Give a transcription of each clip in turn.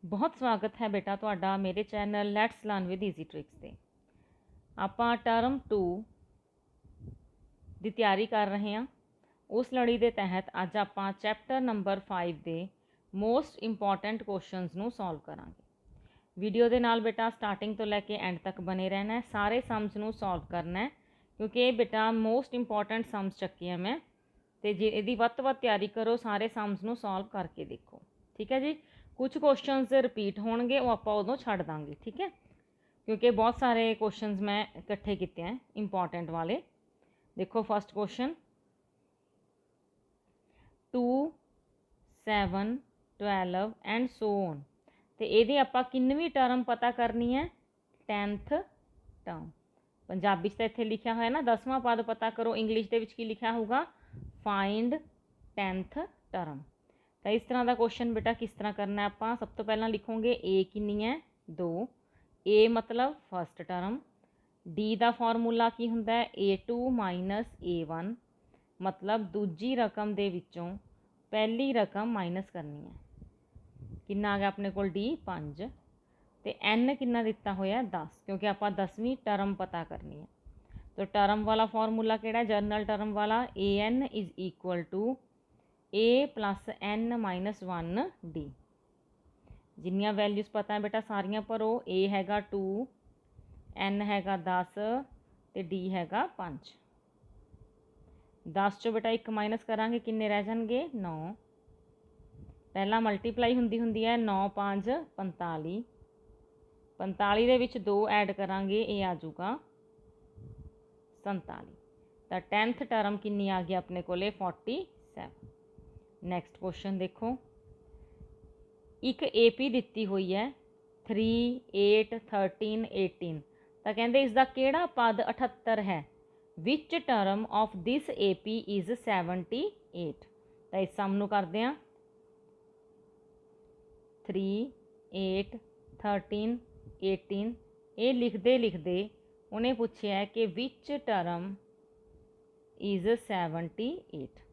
बहुत स्वागत है बेटा तुहाडा मेरे channel let's learn with easy tricks ते। आपां टर्म 2 ਦੀ ਤਿਆਰੀ ਕਰ ਰਹੇ ਹਾਂ। ਉਸ ਲੜੀ ਦੇ ਤਹਿਤ ਅੱਜ ਆਪਾਂ ਚੈਪਟਰ ਨੰਬਰ 5 ਦੇ ਮੋਸਟ ਇੰਪੋਰਟੈਂਟ ਕੁਐਸਚਨਸ ਨੂੰ ਸੋਲਵ ਕਰਾਂਗੇ। ਵੀਡੀਓ ਦੇ ਨਾਲ ਬੇਟਾ ਸਟਾਰਟਿੰਗ ਤੋਂ ਲੈ ਕੇ ਐਂਡ ਤੱਕ ਬਣੇ ਰਹਿਣਾ ਹੈ। ਸਾਰੇ ਸਮਸ ਨੂੰ ਸੋਲਵ ਕਰਨਾ ਹੈ ਕਿਉਂਕਿ ਇਹ ਬੇਟਾ ਮੋਸਟ ਇੰਪੋਰਟੈਂਟ ਸਮਸ ਚੱਕੇ ਆ ਮੈਂ, ਤੇ ਜੇ ਇਹਦੀ ਵੱਧ ਤੋਂ ਵੱਧ ਤਿਆਰੀ ਕਰੋ, ਸਾਰੇ ਸਮਸ ਨੂੰ ਸੋਲਵ ਕਰਕੇ ਦੇਖੋ। ਠੀਕ ਹੈ ਜੀ। कुछ क्वेश्चंस रिपीट होंगे, वो आप उदों छड्ड दांगे। ठीक है, क्योंकि बहुत सारे क्वेश्चंस मैं इकट्ठे किए हैं इंपॉर्टेंट वाले। देखो first question 2 7 12 and so on, तो ये आप किन्नवीं टर्म पता करनी है? 10th term. पंजाबी तो इत्थे लिखा हुआ है ना 10वां पद पता करो, इंग्लिश के की लिखा होगा फाइंड 10th टर्म। तो इस तरह का क्वेश्चन बेटा किस तरह करना है? आप सब तो पहला लिखोगे ए किन्नी है 2, ए मतलब फस्ट टर्म। डी का फॉर्मूला की होंदा है A2 माइनस A1, मतलब दूजी रकम दे विचों पहली रकम माइनस करनी है। किन्ना आ गया अपने को डी 5, तो एन किन्ना दिता होया 10, क्योंकि आप 10वीं टर्म पता करनी है। तो टर्म वाला फॉर्मूला किहड़ा? जनरल टर्म वाला AN is equal to A plus N minus 1 D। जिन्नियां वैल्यूज़ पता है बेटा सारियां भरो। A हैगा 2, N हैगा 10 तो D हैगा 5। 10 चो बेटा एक माइनस करांगे, किन्ने रह जाणगे? 9। पहला मल्टीप्लाई हुंदी है 9 5 45, 45 दे विच 2 ऐड करांगे, ये आ जाऊगा 47। तो 10th टर्म किन्नी आ गई अपने कोले? 47। नैक्सट क्वेश्चन देखो, एक AP दिती हुई है 3 8 13 18, तो कहते इसका केड़ा पद 78 है? Which term of this AP is 78। तो इस सम नूं करदे हां 3 8 13 18, ये लिखते लिखते उन्हें पूछा है कि विच टर्म इज 78।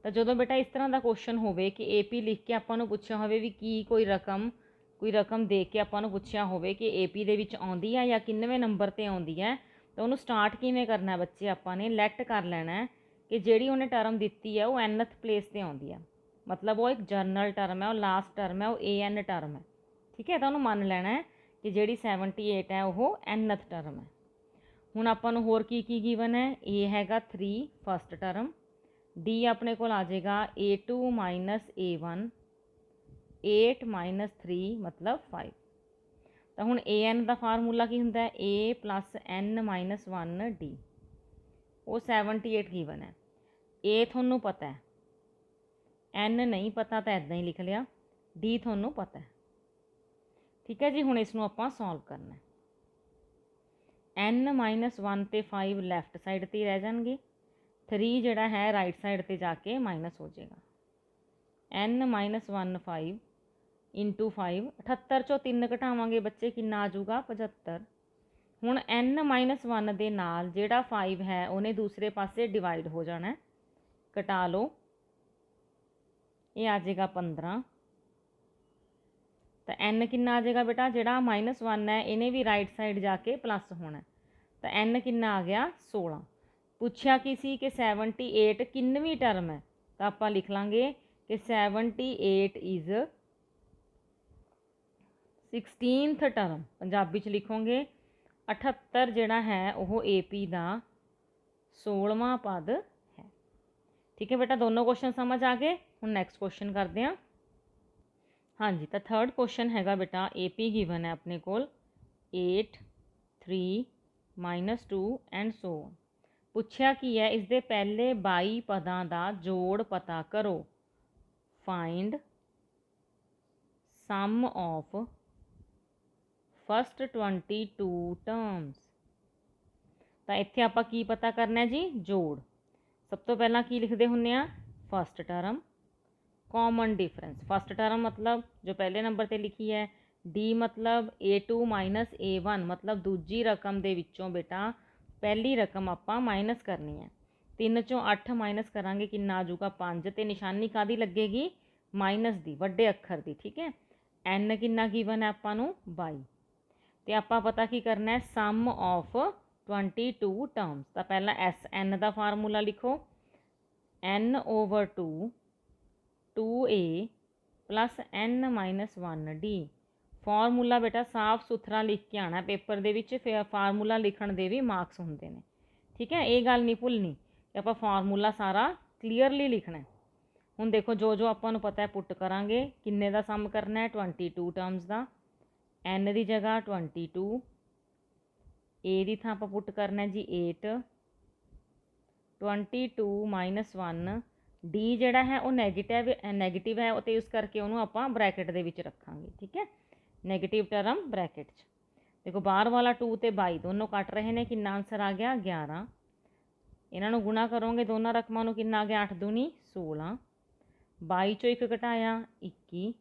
तो जो बेटा इस तरह का क्वेश्चन हो कि AP लिख के आपको पूछा हो भी की कोई रकम दे के आपको पूछा हो कि AP दे विच आउंदी है या किन्नवें नंबर पर आउंदी है, तो उन्होंने स्टार्ट किवें करना है बच्चे? आपने लैट कर लेना है कि जिहड़ी उन्हें टर्म दी है वो nth प्लेस पर आउंदी है, मतलब वो एक जनरल टर्म है, वो लास्ट टर्म है, वो AN टर्म है। ठीक है, तो उन्होंने मान लेना है कि जिहड़ी 78 है वो nth टर्म है। हुण आपां नूं होर की गिवन है? A हैगा 3 फस्ट टर्म, डी अपने को आ जाएगा A2 माइनस A1, 8 माइनस 3 मतलब 5। तो हुण AN का फार्मूला की होंदा है? A plus N minus 1 D। वो 78 गिवन है। A थोनों पता है, N नहीं पता तो इदां ही लिख लिया, D थोनों पता है। ठीक है जी, हुण इसनूं आपां सॉल्व करना है। N माइनस 1 ते 5 लैफ्ट साइड ते रह जाएंगे, 3 जिहड़ा है राइट साइड पे जाके माइनस हो जाएगा। N माइनस 1 5 इंटू 5, 78 चो 3 घटावांगे बच्चे, किन्ना आ जाऊगा? 75। हुण N माइनस 1 दे नाल जिहड़ा 5 है उन्हें दूसरे पासे डिवाइड हो जाना है, घटा लो, ये आ जाएगा 15। तो N किन्ना आ जाएगा बेटा? जिहड़ा माइनस 1 है इन्हें भी राइट साइड जाके प्लस होना है, तो N किन्ना आ गया? 16। पूछा कि सी कि 78 किन्नवीं टर्म है, तो आप लिख लाँगे कि 78 इज 16th टर्म। पंजाबी च लिखोगे 78 जिहड़ा है वो AP का 16वां पद है। ठीक है बेटा, दोनों क्वेश्चन समझ आ गए। हुण नैक्सट क्वेश्चन करते हैं। हाँ जी, तो थर्ड क्वेश्चन हैगा बेटा AP गिवन है अपने को 8 3 माइनस 2 एंड सो ऑन। पूछा कि है इसके पहले 22 पदों का जोड़ पता करो। Find sum of first 22 terms. तो इत्थे आपां की पता करना है जी? जोड़। सब तो पहला की लिखते होंगे? First term common difference. First term मतलब जो पहले नंबर पर लिखी है, डी मतलब A2 माइनस A1, मतलब दूजी रकम दे विचों बेटा पहली रकम आपां माइनस करनी है। 3 चों 8 माइनस करांगे, किन्ना आ जाऊगा? 5। तो निशानी कादी लगेगी? माइनस दी, वड्डे अखर दी। ठीक है, एन कितना गिवन है आपां नूं 22 तो आपां पता की करना है सम ऑफ 22 टर्म्स। तो पहला एस एन का फार्मूला लिखो N over 2 A plus N minus 1 D. Formula बेटा साफ सुथरा लिख के आना पेपर दे विच, फिर फार्मूला लिखण दे भी मार्क्स हुंदे ने। ठीक है, ये गल नहीं भुलनी कि आपां फार्मूला सारा क्लीयरली लिखना है। हुण देखो जो जो आपां नूं पता है पुट करांगे। किन्ने दा सम करना है 22 टर्म्स का। एन की जगह 22, ए की थां आपां पुट करना है जी 8, 22 माइनस 1 डी जिहड़ा है वो नैगेटिव है तो इस करके उन्होंने आपां ब्रैकेट दे विच रखांगे। ठीक है, नैगेटिव टर्म ब्रैकेट च। देखो बाहर वाला 2 ते 22 दोनों कट रहे हैं, कितना आंसर आ गया 11। इन्हों गुणा करोगे दोनों रकमां नूं कितना आ गया 8 दूनी 16, 22 चो 1 घटाया 21,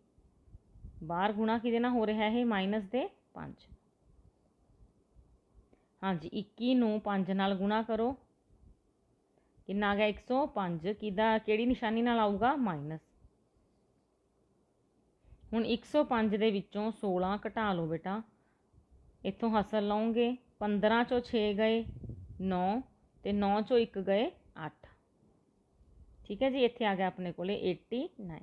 बाहर गुणा कि हो रहा है माइनस दे 5। हाँ जी 21 नूं 5 नाल गुणा करो कितना आ गया 105, किहड़ी निशानी नाल आऊगा माइनस। हुण 105 दे विचों 16 घटा लो बेटा, इत्थों हसल लओगे 15 चो 6 गए 9 ते 9 चो 1 गए 8। ठीक है जी, इत्थे आ गया अपने कोले 89।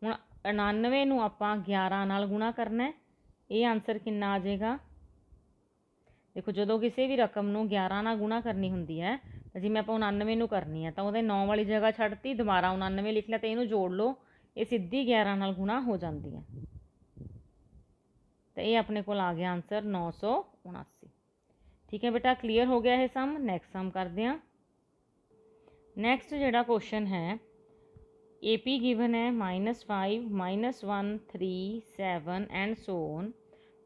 हुण 99 नूं आपां 11 नाल गुणा करना है, ये आंसर कितना आ जाएगा। देखो जो किसी भी रकम नूं 11 नाल गुणा करनी हुंदी है तो जिवें आपां 99 नूं करनी है तो उहदे 9 वाली जगह छड्डती, दोबारा 99 लिख लिया तो इहनूं जोड़ लो, ये सीधी 11 नाल गुणा हो जाती है। तो ये अपने को आ गया आंसर 979। ठीक है बेटा, क्लीयर हो गया है सम। नैक्सट सम करते हैं। नैक्सट जिहड़ा क्वेश्चन है ए पी गिवन है -5 -1 3 7 एंड सो ऑन।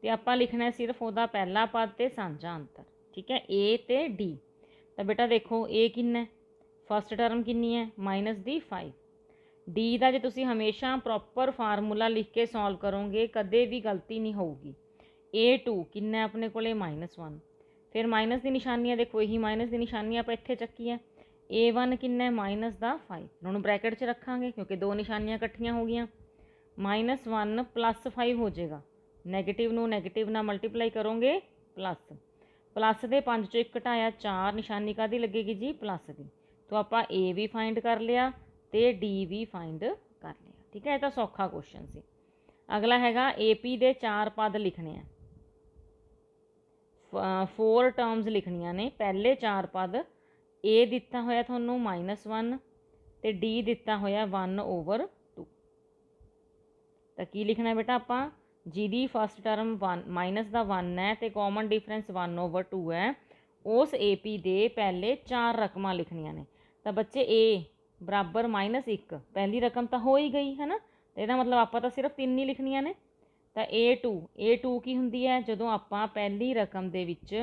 तो आपां लिखना है सिर्फ वह पहला पद ते सांझा अंतर। ठीक है, ए ते डी। तो बेटा देखो ए किन्ना है, फस्ट टर्म किन्नी है माइनस दी 5। डी का जो तुसी हमेशा प्रॉपर फार्मूला लिख के सॉल्व करोगे कदे भी गलती नहीं होगी। A2 किन्ना है अपने को -1, फिर माइनस की निशानी है, देखो यही माइनस की निशानी आप इत्थे चक्की है। A1 किन्ना है -5, उन्होंने ब्रैकेट च रखांगे क्योंकि दो निशानियां इकट्ठियां हो गई। -1 + 5 हो जाएगा, नैगेटिव नूं नैगेटिव नाल मल्टीप्लाई करोगे प्लस, प्लस दे 5 चो 1 घटाया 4, निशानी काहदी लगेगी जी प्लस की। तो आपां ए भी फाइंड कर लिया तो डी भी फाइंड कर लिया। ठीक है, ये तो सौखा क्वेश्चन सी। अगला हैगा AP दे 4 पद लिखने हैं, 4 टर्म्स लिखनिया ने। पहले 4 पद ए दिता होया थोनों -1 तो डी दिता होया 1/2। तो की लिखना है बेटा आपां, जिहदी फस्ट टर्म माइनस का 1 है तो कॉमन डिफरेंस 1/2 है, उस AP दे पहले 4 रकमां लिखनिया ने। तो बच्चे ए बराबर -1 पहली रकम तो हो ही गई है ना, तो यदा मतलब आपां तो सिर्फ 3 ही लिखनिया ने। तो A2 की हुंदी है जदों आपां पहली रकम दे विच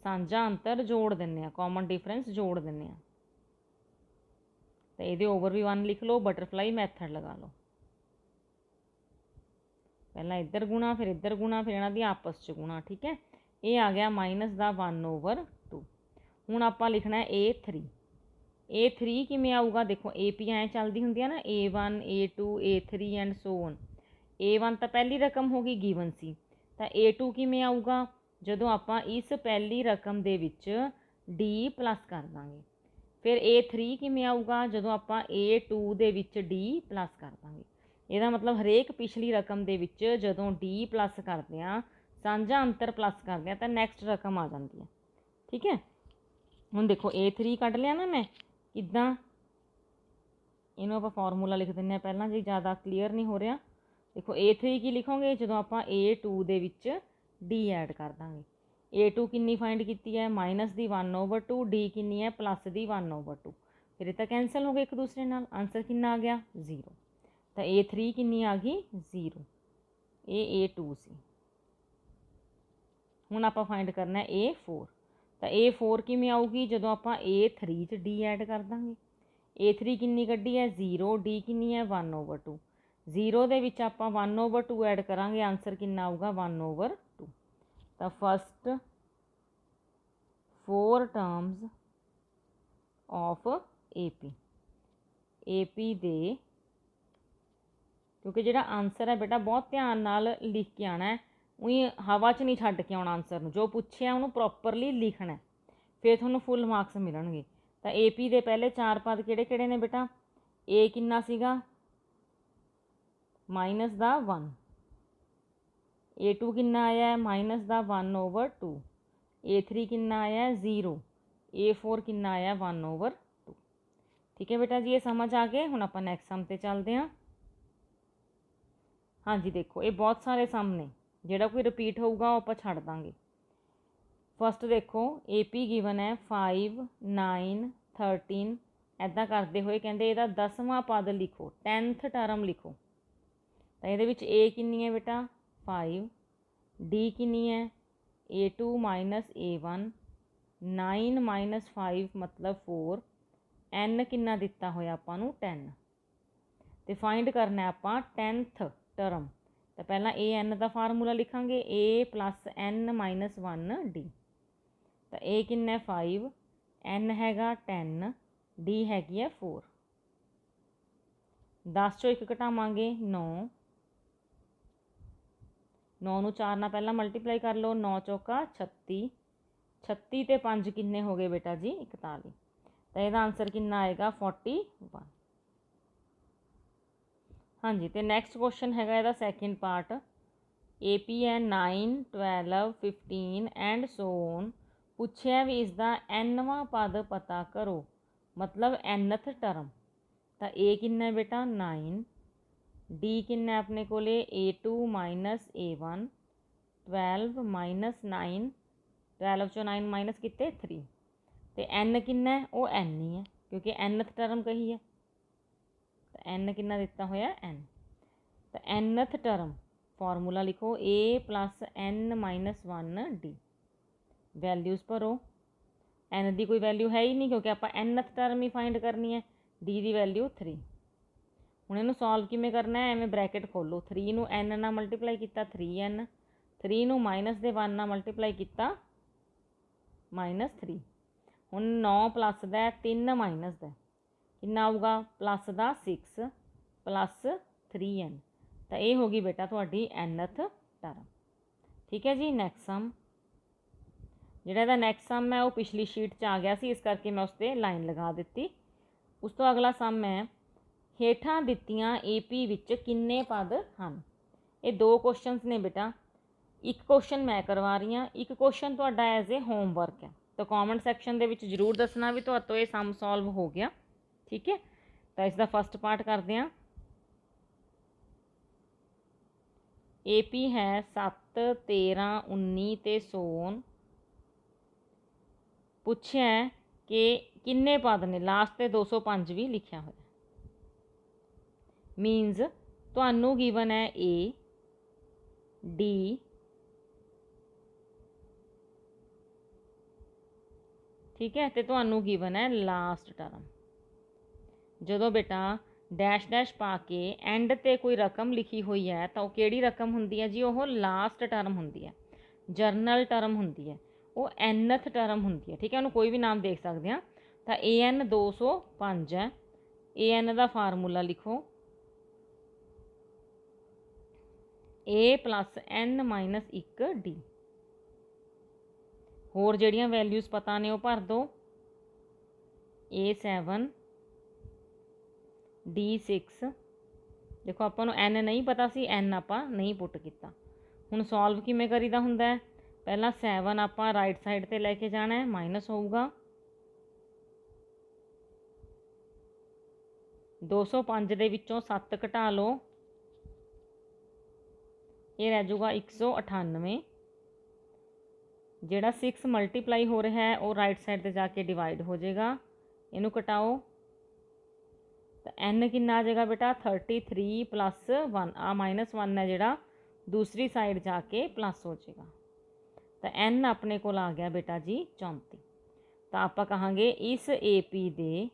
सांझा अंतर जोड़ दिंदे आ, कॉमन डिफरेंस जोड़ दिंदे आ। तो ये ओवर भी 1 लिख लो, बटरफ्लाई मैथड लगा लो। पहला इधर गुणा फिर इधर गुणा फिर इन्हां दी आपस च गुणा। ठीक है, ये आ गया -1/2। हुण आपां लिखना है A3 किमें आऊगा, देखो AP ऐ चलती हुंदी है ना, A1 A2 A3 and so on. A1 तो पहली रकम होगी गिवन सी, तो A2 किमें आऊगा जदों आपां इस पहली रकम दे विच D प्लस कर देंगे। फिर A3 किमें आऊगा जदों आपां A2 दे विच D प्लस कर देंगे। ਇਹਦਾ मतलब हरेक पिछली रकम दे विच जदों D प्लस करते हैं, सांझा अंतर प्लस करते हैं तो नैक्सट रकम आ जाती है। ठीक है, हुण देखो A3 कढ़ लिया ना मैं, किदां इनू आप फॉर्मूला लिख दिंदे पहला जी, ज़्यादा क्लीयर नहीं हो रहा। देखो A3 की लिखोगे जदों आपां A2 दे विच D ऐड कर देंगे। A2 किन्नी फाइंड की है माइनस दी 1/2, D किन्नी है प्लस दी 1/2, फिर ये तो कैंसल हो गए एक दूसरे नाल, आंसर कितना आ गया 0। तो A3 किन्नी आ गई 0, ये A2 सी। हुण आपां फाइंड करना है A4। तो A4 किमें आऊगी जदों आपां A3 च D ऐड कर देंगे। A3 किन्नी कड्ढी है 0, D किन्नी है 1/2, 0 दे विच आपां 1/2 ऐड करांगे, आंसर कितना आऊगा 1/2। तो फस्ट 4 टर्म्स ऑफ AP दे क्योंकि जिहड़ा आंसर है बेटा बहुत ध्यान नाल लिख के आना है, उई हवा च नहीं छड्ड के आउणा आंसर नूं। जो पुछिआ उहनूं प्रॉपरली लिखना है, फिर तुहानूं फुल मार्क्स मिलणगे। तो AP दे पहले 4 पद किहड़े किहड़े ने बेटा? A किन्ना सीगा? -1। A2 किन्ना आया है? -1/2। A3 किन्ना आया है? 0। A4 किन्ना आया? 1/2। ठीक है बेटा जी, ये समझ आ गए। हुण आपां नैक्सट सम ते चलदे हां। हाँ जी, देखो ये बहुत सारे सम ने, जिहड़ा कोई रिपीट होऊगा वो आपां छड्ड दांगे। फस्ट देखो AP गिवन है 5, 9, 13 ऐदां करते हुए कहते इहदा 10वां पद लिखो, 10th टर्म लिखो। तो ये A किन्नी है बेटा? 5। D किन्नी है? A2 - A1। 9 - 5 मतलब 4। N किन्ना दिता होया आपां नूं? 10। तो फाइंड करना आपां 10th टर्म। तो पहला AN का फार्मूला लिखांगे, A + N - 1D। तो A किन्ना है? 5। N हैगा 10। D हैगी है 4। 10 चों 1 घटावांगे 9। 9 नूं 4 नाल पहला मल्टीप्लाई कर लो, 9 चौका 36। 36 ते 5 किन्ने हो गए बेटा जी? 41। तो यदा आंसर किन्ना आएगा? 41। हाँ जी, तो नैक्सट क्वेश्चन हैगा इहदा सैकेंड पार्ट। AP है 9, 12, 15 एंड सो ऑन। पुछया भी इसका nवां पद पता करो, मतलब nth टर्म। तो A किन्ना है बेटा? 9। D किन्ना है अपने कोले? A2 - A1। 12 - 9, 12 चो 9 माइनस किते 3। तो N किन्ना है? वो N ही है, क्योंकि nth टर्म कही है। तो N किन्ना दिता होया? N। तो nth टर्म फॉर्मूला लिखो, A + N - 1D। वैल्यूज़ भरो। N की कोई वैल्यू है ही नहीं, क्योंकि आप nth टर्म ही फाइंड करनी है। D की वैल्यू 3। हुण इहनूं सॉल्व किवें करना है? एवें ब्रैकेट खोलो, 3 नूं N नाल मल्टीप्लाई किया 3N, 3 नूं -1 नाल मल्टीप्लाई किया -3। हुण 9 प्लस दा 3 माइनस दा किन्ना आऊगा? प्लस दा 6 + 3N। तो ये होगी बेटा तुहाडी nth टर्म। ठीक है जी। नैक्सट सम, जिहड़ा इहदा नैक्सट सम है वो पिछली शीट 'च आ गया सी, इस करके मैं उस पर लाइन लगा दी। उस तो अगला सम है, हेठां दित्तियां AP विच किन्ने पद हन? ये 2 क्वेश्चनस ने बेटा। एक क्वेश्चन मैं करवा रही हाँ, एक क्वेश्चन तुहाडा एज ए होमवर्क है। तो कॉमेंट सैक्शन दे विच जरूर दसना भी तुहाडे तो ये सम सॉल्व हो गया। ठीक है, तो इसका फस्ट पार्ट करते हैं। AP है 7, 13, 19 ते 100। पुछया है कि किन्ने पद ने? लास्ट ते 205 भी लिखा हुआ। मीनस तुहानू गिवन है A, D, ठीक है, तो तुहानू गिवन है लास्ट टर्म। जो बेटा डैश डैश पा के एंड ते कोई रकम लिखी हुई है तो किहड़ी रकम हुंदी है जी? वो लास्ट टर्म हुंदी है, जरनल टर्म हुंदी है, वो nth टर्म हुंदी है। ठीक है, उन्होंने कोई भी नाम देख सकते हैं। तो AN 205 है। AN का फार्मूला लिखो, A + N - 1D। होर जिहड़ियां वैल्यूज़ पता ने वो भर दो। A7, D6। देखो आपां नूं N नहीं पता सी, N आपां नहीं पुट किया। हुण सॉल्व किवें करीदा हुंदा है? पहला 7 आपां राइट साइड ते लैके जाना है, माइनस होऊगा। 205 दे विचों 7 घटा लो, ये रह जाऊगा 198। जिहड़ा 6 मल्टीप्लाई हो रहा है वो राइट साइड ते जाके डिवाइड हो जाएगा, इनू घटाओ। तो N किन्ना आ जाएगा बेटा? 33 + 1। आ -1 है जिहड़ा दूसरी साइड जाके प्लस हो जाएगा। तो N अपने को आ गया बेटा जी 34। तो आप कहांगे इस AP दे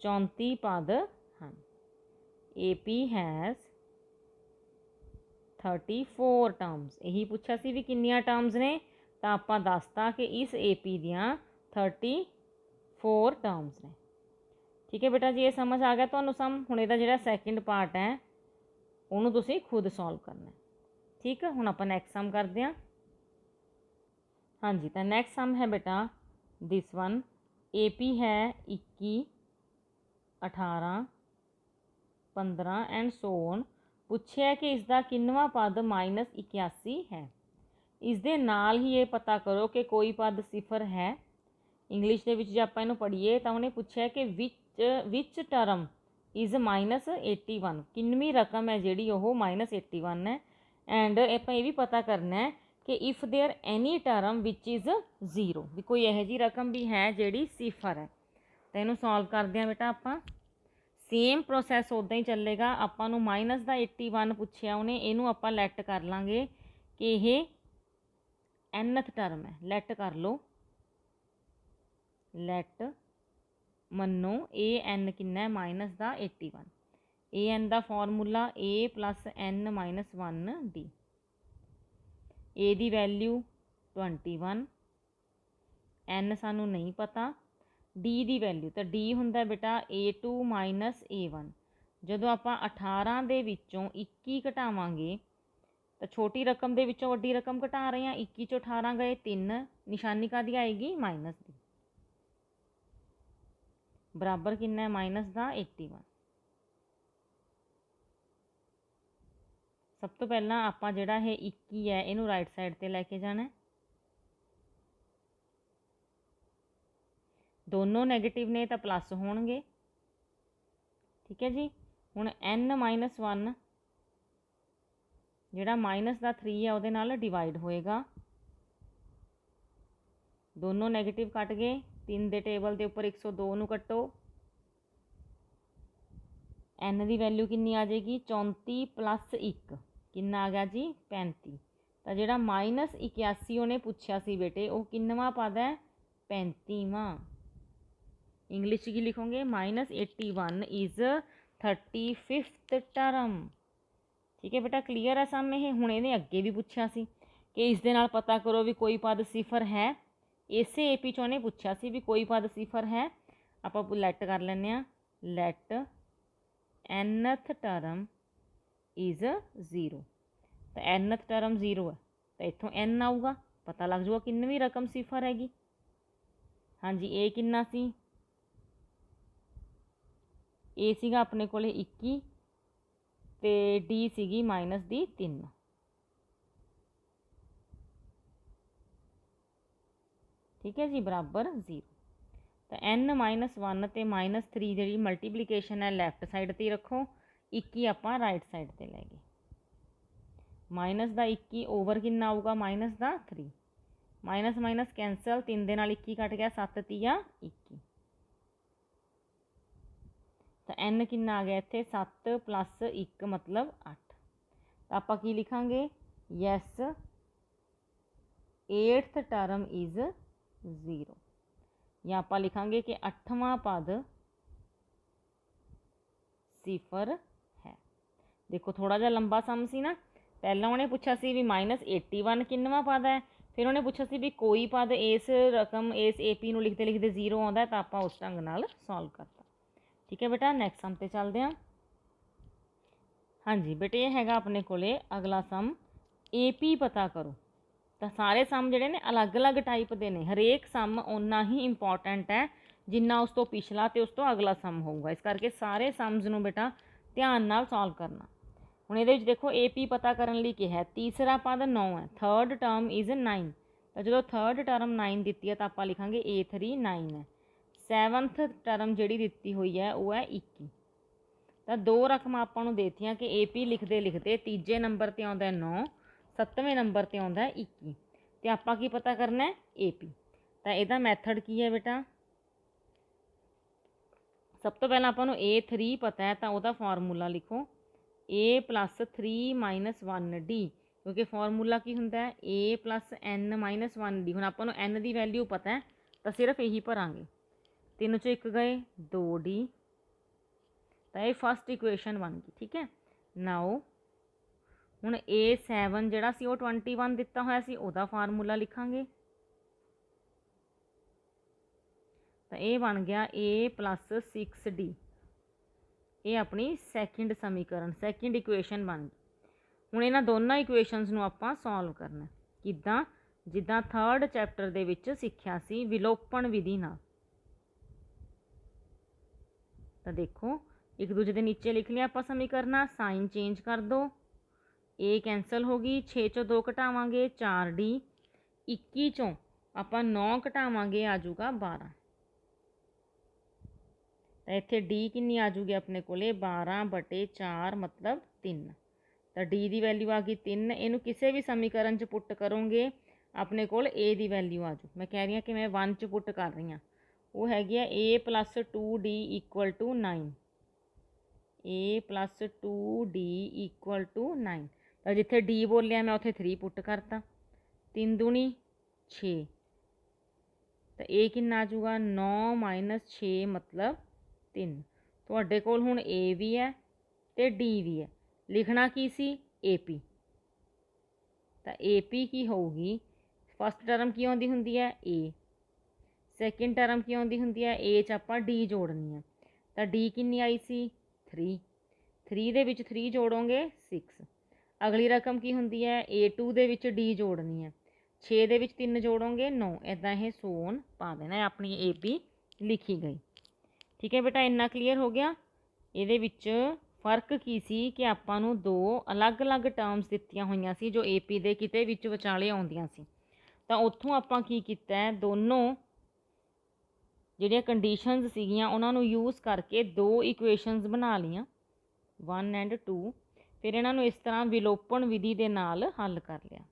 34 पद हैं। AP has 34 terms. यही पूछा सी भी किन्नियां टर्म्स ने, तो आप दसता कि इस AP दियां 34 टर्म्स ने। ठीक है बेटा जी, ये समझ आ गया तुहानू सम। हुण इहदा जिहड़ा सैकेंड पार्ट है उहनूं तुसीं खुद सॉल्व करना है। ठीक है, हुण आपां नैक्सट सम करदे हां। हाँ जी, तो नैक्सट सम है बेटा दिस वन। AP है 21, 18, 15 एंड सो ऑन। पुछया कि इसका किन्नवा पद -81 है। इस दे नाल ही ये पता करो कि कोई पद सिफर है। इंग्लिश दे विच जे आपां इहनूं पढ़ीए तो उन्हें पुछया कि विच टर्म इज़ -81, किन्नवी रकम है जिहड़ी ओह -81 है। एंड आपां ये भी पता करना है कि if there any term which is 0, भी कोई यह जी रकम भी है जिहड़ी सिफर है। तो इहनूं सॉल्व करदे हां बेटा आपां। सेम प्रोसैस उदां ही चलेगा। आपां नूं -81 पुछया उन्हें, इहनूं आपां लैट कर लांगे कि यह nth टर्म है। लैट कर लो, लैट मनो an किन्ना है -81। an का formula a + n - 1 d। a की वैल्यू 21, n सानू नहीं पता, d की वैल्यू तो d हुंदा बेटा a2 - a1। जदों आपां 18 दे विचों 21 घटावांगे तो छोटी रकम दे विचों वड्डी रकम घटा रहे हैं। 21 चों 18 गए 3, निशानी काहदी आएगी माइनस दी। बराबर किन्ना है -81। सब तो पहला आपां जिहड़ा है 21 है इनू राइट साइड ते लैके जाना। दोनों नैगेटिव ने तो प्लस होणगे। ठीक है जी, हुण n - 1 जिहड़ा -3 है उहदे नाल डिवाइड होएगा। दोनों नैगेटिव कट गए। 3 दे टेबल के उपर 102 नूं कट्टो। n की वैल्यू कितनी आ जाएगी 34 + 1 कितना आ गया जी 35। तो जिहड़ा -81 उन्हें पूछा सी बेटे वो किन्नवा पद है 35वां। इंग्लिश की लिखोगे -81 इज़ 35th टर्म। ठीक है बेटा, क्लीयर है सामने। ये हुणे ने अगे भी पूछा सी कि इस दे नाल पता करो भी कोई पद सिफर है। इसे AP चों ने पूछा सी भी कोई पद सिफर है। आपां लैट कर लैंदे आ, लैट nth टर्म इज़ 0। तो nth टर्म 0 है तो इत्थों n आऊगा, पता लग जाऊगा किन्नवी रकम सिफर हैगी। हाँ जी, ए किन्ना सी, ए सीगा अपने कोले 21 ते डी सीगी -3। ठीक है जी, बराबर 0। तो n - 1 ते -3 जी मल्टीप्लीकेशन है लैफ्ट साइड ते रखो, 21 आपां राइट साइड ते लै गए। -21 ओवर किन्ना आऊगा -3, माइनस माइनस कैंसल, 3 दे नाल 21 कट गया, 7 तिया 21। तो n किन्ना आ गया इत्थे 7 + 1 मतलब 8। तो आपां की लिखांगे यस 8th टर्म इज़ 0, या आपां लिखांगे कि 8वां पद सिफर है। देखो थोड़ा जिहा लंबा सम सी ना। पहला उन्हें पूछा सी भी -81 किन्नवा पद है, फिर उन्हें पूछा सी भी कोई पद इस रकम इस AP नूं लिखते लिखते 0 आउंदा है, तो आपां उस ढंग नाल सॉल्व करता। ठीक है बेटा, नैक्सट सम ते चलते हैं। हाँ जी बेटे, ये हैगा अपने कोले अगला सम AP पता करो। तो सारे सम जिहड़े ने अलग अलग टाइप के ने, हरेक सम उन्ना ही इंपॉर्टेंट है जिन्ना उस तो पिछला तो उस तो अगला सम होगा। इस करके सारे सम्स नूं बेटा ध्यान नाल सॉल्व करना। हुण इहदे विच देखो AP पता करन लई क्या है, तीसरा पद 9 है, थर्ड टर्म इज़ 9। तो जो थर्ड टर्म 9 दी है तो आप लिखांगे A3 9 है। 7th टर्म जिहड़ी दित्ती हुई है वो है 21। तो दो रकम आपां नूं देतियां कि AP लिखते लिखते तीजे नंबर ते आउंदा 9, 7वें नंबर ते आउंदा 21। तो आपां की पता करना है AP। तो इहदा मैथड की है बेटा, सब तो पहला आपां नूं A3 पता है तो वह फॉर्मूला लिखो A + 3 - 1D, क्योंकि फॉर्मूला की हुंदा है A + n - 1D। हुण आपां नूं n की वैल्यू पता है तो सिर्फ यही भरांगे। 3 चों 1 गए 2D, तो ये फस्ट इक्वेशन बन गई। ठीक है, नाउ हुण A7 जिहड़ा सी वो 21 दिता होया सी, उहदा फार्मूला लिखांगे। ਤਾਂ ਇਹ ਬਣ ਗਿਆ a + 6d। ਇਹ ਆਪਣੀ ਸੈਕਿੰਡ ਸਮੀਕਰਨ, ਸੈਕਿੰਡ ਇਕੁਏਸ਼ਨ ਬਣ ਗਈ। ਹੁਣ ਇਹਨਾਂ ਦੋਨਾਂ ਇਕੁਏਸ਼ਨਸ ਨੂੰ ਆਪਾਂ ਸੋਲਵ ਕਰਨਾ। ਕਿੱਦਾਂ? ਜਿੱਦਾਂ 3rd ਚੈਪਟਰ ਦੇ ਵਿੱਚ ਸਿੱਖਿਆ ਸੀ ਵਿਲੋਪਨ ਵਿਧੀ ਨਾਲ। ਤਾਂ ਦੇਖੋ ਇੱਕ ਦੂਜੇ ਦੇ ਨੀਚੇ ਲਿਖ ਲਿਆ ਆਪਾਂ ਸਮੀਕਰਨਾਂ, ਸਾਈਨ ਚੇਂਜ ਕਰ ਦਿਓ। a ਕੈਂਸਲ ਹੋ ਗਈ, 6 ਚੋਂ 2 ਘਟਾਵਾਂਗੇ 4d, 21 ਚੋਂ ਆਪਾਂ 9 ਘਟਾਵਾਂਗੇ ਆ ਜਾਊਗਾ 12। ਤਾਂ ਇੱਥੇ d ਕਿੰਨੀ ਆ ਜੂਗੀ ਆਪਣੇ ਕੋਲੇ 12/4 ਮਤਲਬ 3। ਤਾਂ d ਦੀ ਵੈਲਿਊ ਆ ਗਈ 3। ਇਹਨੂੰ ਕਿਸੇ ਵੀ ਸਮੀਕਰਨ 'ਚ ਪੁੱਟ ਕਰੋਗੇ ਆਪਣੇ ਕੋਲ a ਦੀ ਵੈਲਿਊ ਆ ਜੂ। ਮੈਂ ਕਹਿ ਰਹੀ ਹਾਂ ਕਿ ਮੈਂ 1 'ਚ ਪੁੱਟ ਕਰ ਰਹੀ ਹਾਂ, ਉਹ ਹੈਗੀ ਆ a + 2d = 9। a + 2d = 9। ਤਾਂ ਜਿੱਥੇ d ਬੋਲਿਆ ਮੈਂ ਉੱਥੇ 3 ਪੁੱਟ ਕਰਤਾ। 3 ਦੂਣੀ 6। ਤਾਂ ਇਹ ਕਿੰਨਾ ਆ ਜੂਗਾ 9 - 6 ਮਤਲਬ 3। ਤੁਹਾਡੇ ਕੋਲ ਹੁਣ a ਵੀ ਹੈ ਅਤੇ d ਵੀ ਹੈ। ਲਿਖਣਾ ਕੀ ਸੀ? AP। ਤਾਂ AP ਕੀ ਹੋਊਗੀ? ਫਸਟ ਟਰਮ ਕੀ ਆਉਂਦੀ ਹੁੰਦੀ ਹੈ? a। ਸੈਕਿੰਡ ਟਰਮ ਕੀ ਆਉਂਦੀ ਹੁੰਦੀ ਹੈ? a 'ਚ ਆਪਾਂ d ਜੋੜਨੀ ਹੈ। ਤਾਂ d ਕਿੰਨੀ ਆਈ ਸੀ? 3। 3 ਦੇ ਵਿੱਚ 3 ਜੋੜੋਗੇ 6। ਅਗਲੀ ਰਕਮ ਕੀ ਹੁੰਦੀ ਹੈ? A2 ਦੇ ਵਿੱਚ d ਜੋੜਨੀ ਹੈ। 6 ਦੇ ਵਿੱਚ 3 ਜੋੜੋਗੇ 9। ਇੱਦਾਂ ਇਹ ਸੋਨ ਪਾ ਦੇਣਾ ਹੈ। ਆਪਣੀ AP ਲਿਖੀ ਗਈ। ਠੀਕ ਹੈ ਬੇਟਾ, ਇੰਨਾ ਕਲੀਅਰ ਹੋ ਗਿਆ। ਇਹਦੇ ਵਿੱਚ ਫ਼ਰਕ ਕੀ ਸੀ ਕਿ ਆਪਾਂ ਨੂੰ 2 ਅਲੱਗ-ਅਲੱਗ ਟਰਮਸ ਦਿੱਤੀਆਂ ਹੋਈਆਂ ਸੀ ਜੋ AP ਦੇ ਕਿਤੇ ਵਿੱਚ ਵਿਚਾਲੇ ਆਉਂਦੀਆਂ ਸੀ। ਤਾਂ ਉੱਥੋਂ ਆਪਾਂ ਕੀ ਕੀਤਾ, ਦੋਨੋਂ ਜਿਹੜੀਆਂ ਕੰਡੀਸ਼ਨਸ ਸੀਗੀਆਂ ਉਹਨਾਂ ਨੂੰ ਯੂਜ਼ ਕਰਕੇ 2 ਇਕੁਏਸ਼ਨਸ ਬਣਾ ਲਈਆਂ 1 ਐਂਡ 2। ਫਿਰ ਇਹਨਾਂ ਨੂੰ ਇਸ ਤਰ੍ਹਾਂ ਵਿਲੋਪਨ ਵਿਧੀ ਦੇ ਨਾਲ ਹੱਲ ਕਰ ਲਿਆ।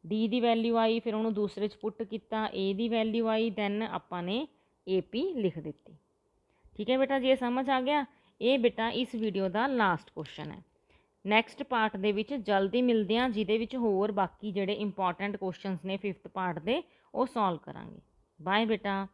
d ਦੀ ਵੈਲਿਊ ਆਈ, ਫਿਰ ਉਹਨੂੰ ਦੂਸਰੇ 'ਚ ਪੁੱਟ ਕੀਤਾ, a the value I, then ਆਪਾਂ ਨੇ AP ਲਿਖ ਦਿੱਤੀ। ਠੀਕ ਹੈ ਬੇਟਾ, ਜੇ ਸਮਝ ਆ ਗਿਆ। ਇਹ ਬੇਟਾ ਇਸ ਵੀਡੀਓ ਦਾ ਲਾਸਟ ਕੁਐਸਚਨ ਹੈ। ਨੈਕਸਟ ਪਾਰਟ ਦੇ ਵਿੱਚ ਜਲਦੀ ਮਿਲਦੇ ਹਾਂ, ਜਿਹਦੇ ਵਿੱਚ ਹੋਰ ਬਾਕੀ ਜਿਹੜੇ ਇੰਪੋਰਟੈਂਟ ਕੁਐਸਚਨਸ ਨੇ 5th ਪਾਰਟ ਦੇ ਉਹ ਸੋਲਵ ਕਰਾਂਗੇ। ਬਾਏ ਬੇਟਾ।